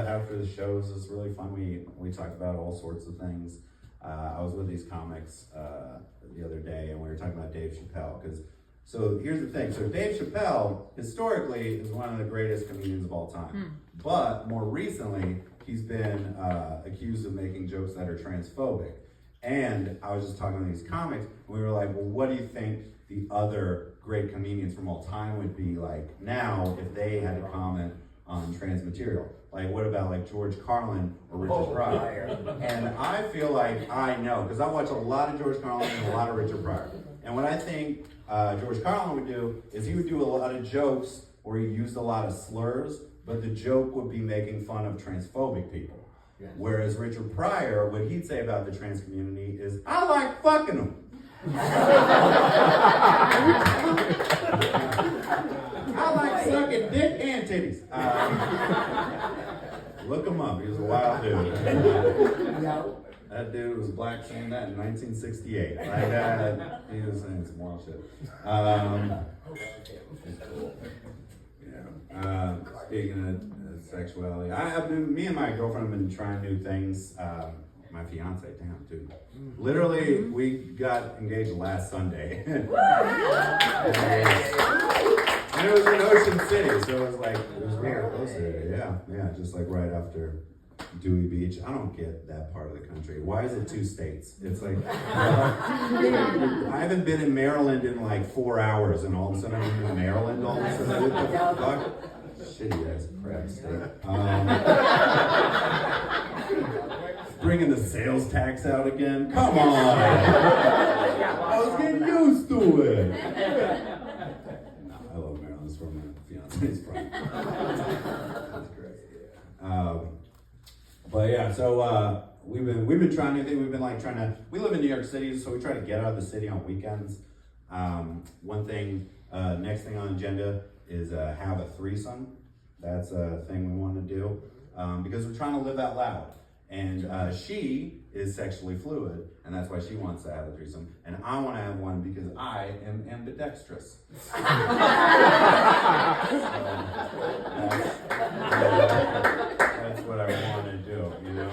after the shows. It was really fun. We talked about all sorts of things. I was with these comics the other day, and we were talking about Dave Chappelle. So here's the thing. So Dave Chappelle, historically, is one of the greatest comedians of all time. But more recently, he's been accused of making jokes that are transphobic. And I was just talking to these comics, and we were like, well, what do you think the other great comedians from all time would be like now if they had to comment on trans material? Like, what about like George Carlin or Richard Pryor? And I feel like I know, because I watch a lot of George Carlin and a lot of Richard Pryor. And what I think George Carlin would do is he would do a lot of jokes where he used a lot of slurs, but the joke would be making fun of transphobic people. Yes. Whereas Richard Pryor, what he'd say about the trans community is, I like fucking them. I like sucking dick and titties. Look him up. He was a wild dude. That dude was black saying that in 1968. Like that, he was saying some wild shit. Speaking of sexuality, me and my girlfriend have been trying new things. My fiance, damn, dude. Literally, we got engaged last Sunday. And it was in Ocean City, so it was really close there. Yeah, just like right after Dewey Beach. I don't get that part of the country. Why is it 2 states? It's like, I haven't been in Maryland in like 4 hours, and all of a sudden I'm in Maryland all of a sudden. What the fuck? Shitty ass crap state. Bringing the sales tax out again? Come on! I was getting used to it. No, I love Maryland. That's where my fiance's from. That's great. But yeah, so we've been trying new things. We've been like we live in New York City, so we try to get out of the city on weekends. One thing, next thing on the agenda is have a threesome. That's a thing we want to do because we're trying to live out loud. And she is sexually fluid, and that's why she wants to have a threesome. And I want to have one because I am ambidextrous. That's what I want to do, you know?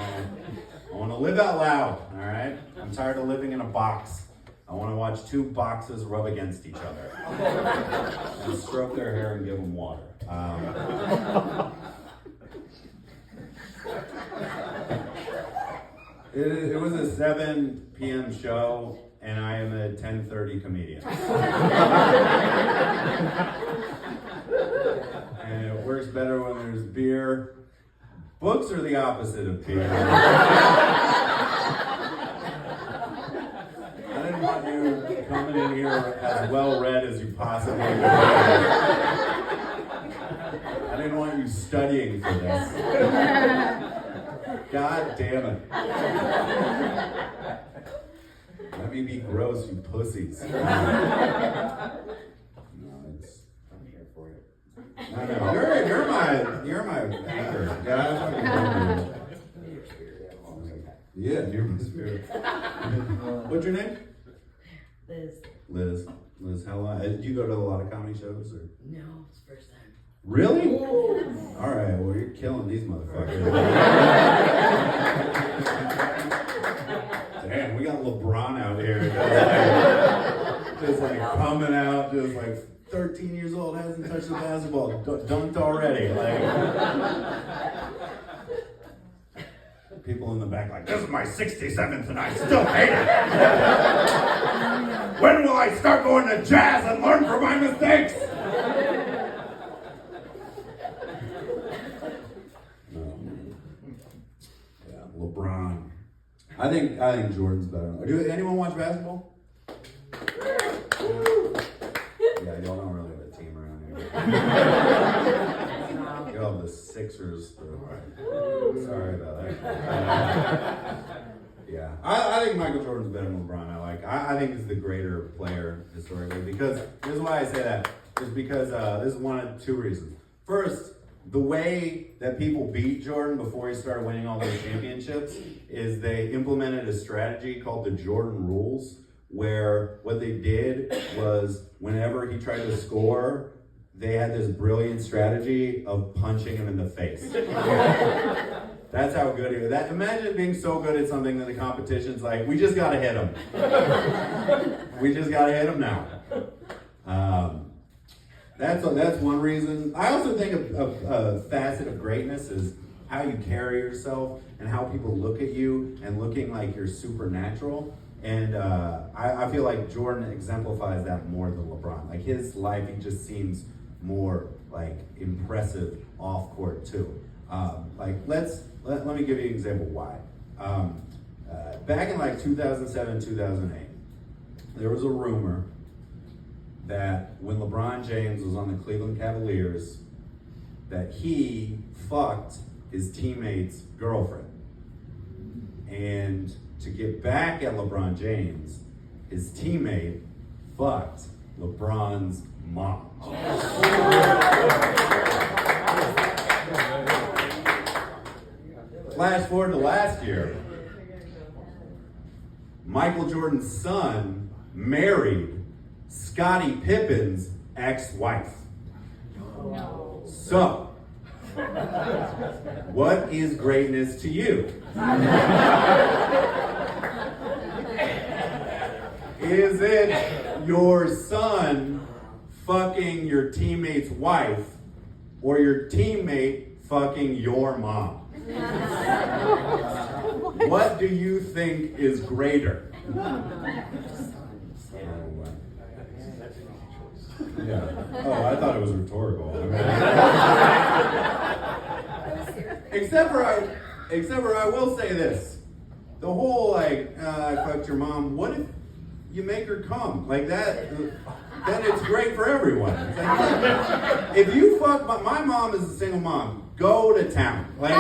I want to live out loud, all right? I'm tired of living in a box. I want to watch 2 boxes rub against each other. And stroke their hair and give them water. It was a 7 p.m. show, and I am a 10:30 comedian. And it works better when there's beer. Books are the opposite of beer. I didn't want you coming in here as well read as you possibly could. I didn't want you studying for this. God damn it. Let me be gross, you pussies. No, I'm here for it. No, you're my anchor. God, yeah, you're my spirit. What's your name? Liz, how long? Do you go to a lot of comedy shows? Or? No, it's the first time. Really? All right, well, you're killing these motherfuckers. Damn, we got Lebron out here. Just like coming out, just like 13 years old, hasn't touched the basketball, dunked already. Like, people in the back like, this is my 67th and I still hate it. When will I start going to jazz and learn from my mistakes? LeBron. I think Jordan's better. Do anyone watch basketball? Yeah, y'all don't really have a team around here. Y'all have the Sixers. Sorry about that. Yeah, I think Michael Jordan's better than LeBron. I think he's the greater player historically because here's why I say that. Is because this is one of 2 reasons. First, the way that people beat Jordan before he started winning all those championships is they implemented a strategy called the Jordan rules, where what they did was whenever he tried to score, they had this brilliant strategy of punching him in the face. That's how good he was. Imagine being so good at something that the competition's like, we just gotta hit him. We just gotta hit him now. That's one reason. I also think a facet of greatness is how you carry yourself and how people look at you and looking like you're supernatural. And I feel like Jordan exemplifies that more than LeBron. Like his life, he just seems more like impressive off court too. Let me give you an example why. Back in like 2007, 2008, there was a rumor that when LeBron James was on the Cleveland Cavaliers, that he fucked his teammate's girlfriend. And to get back at LeBron James, his teammate fucked LeBron's mom. Flash forward to last year, Michael Jordan's son married Scottie Pippen's ex-wife. No. So, what is greatness to you? Is it your son fucking your teammate's wife or your teammate fucking your mom? What do you think is greater? Yeah. Oh, I thought it was rhetorical. Except for I will say this. The whole I fucked your mom, what if you make her come? Like that, then it's great for everyone. It's like, if you fuck, my mom is a single mom. Go to town. Like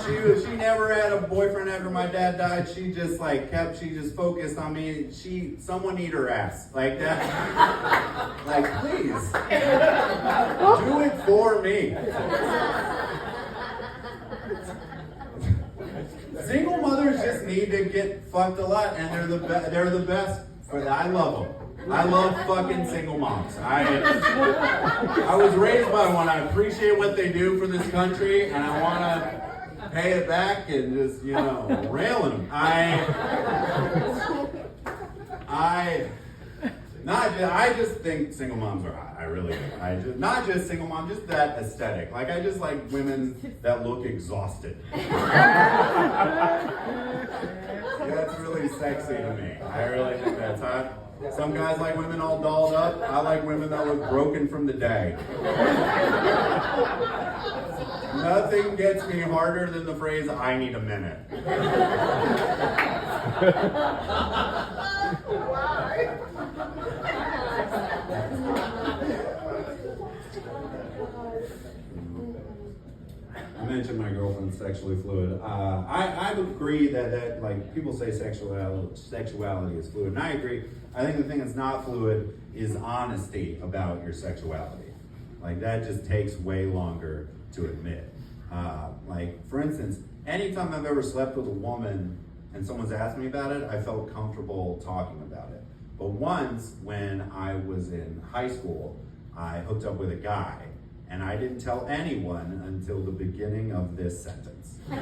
she never had a boyfriend after my dad died. She just she just focused on me. Someone eat her ass. Like that. Like, please. Do it for me. Single mothers just need to get fucked a lot, and they're the best. I love them. I love fucking single moms. I was raised by one. I appreciate what they do for this country, and I want to pay it back and just, rail them. I just think single moms are hot. I really do. Not just single moms, just that aesthetic. Like, I just like women that look exhausted. That's really sexy to me. I really think that's hot. Some guys like women all dolled up. I like women that look broken from the day. Nothing gets me harder than the phrase, I need a minute. I mentioned my girlfriend's sexually fluid. I would agree that like people say sexuality is fluid, and I agree. I think the thing that's not fluid is honesty about your sexuality. Like that just takes way longer to admit. Like for instance, anytime I've ever slept with a woman and someone's asked me about it, I felt comfortable talking about it. But once when I was in high school, I hooked up with a guy. And I didn't tell anyone until the beginning of this sentence. I've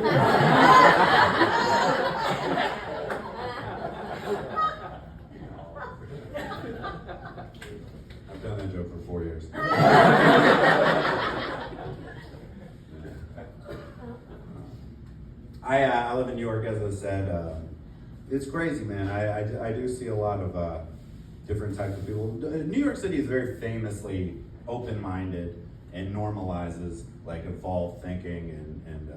done that joke for 4 years. I live in New York, as I said. It's crazy, man. I do see a lot of different types of people. New York City is very famously open-minded and normalizes like evolved thinking and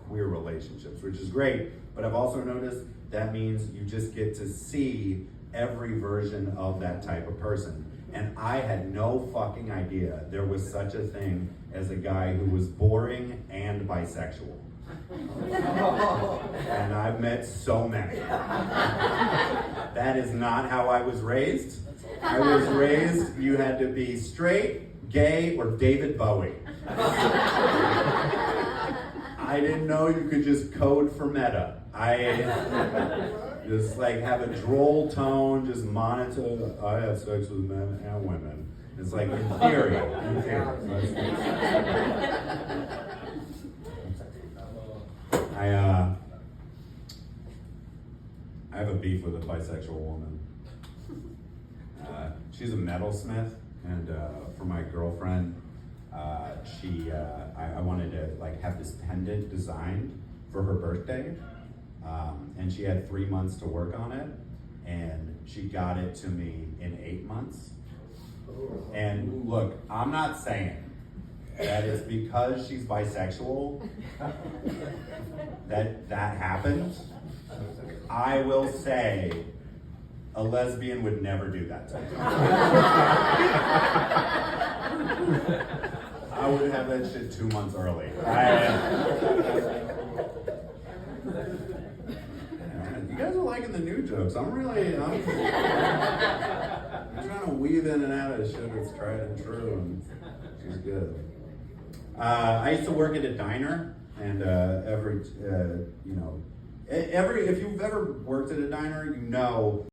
queer relationships, which is great. But I've also noticed that means you just get to see every version of that type of person. And I had no fucking idea there was such a thing as a guy who was boring and bisexual. And I've met so many. That is not how I was raised. I was raised, you had to be straight, gay, or David Bowie. I didn't know you could just code for meta. I just like have a droll tone, just monitor. I have sex with men and women. It's like in theory. I have a beef with a bisexual woman. She's a metalsmith, and for my girlfriend, I wanted to like have this pendant designed for her birthday, and she had 3 months to work on it, and she got it to me in 8 months. And look, I'm not saying that it's because she's bisexual that happened. I will say a lesbian would never do that to me. I would have that shit 2 months early. You guys are liking the new jokes. I'm trying to weave in and out of shit that's tried and true, and she's good. I used to work at a diner, and if you've ever worked at a diner, you know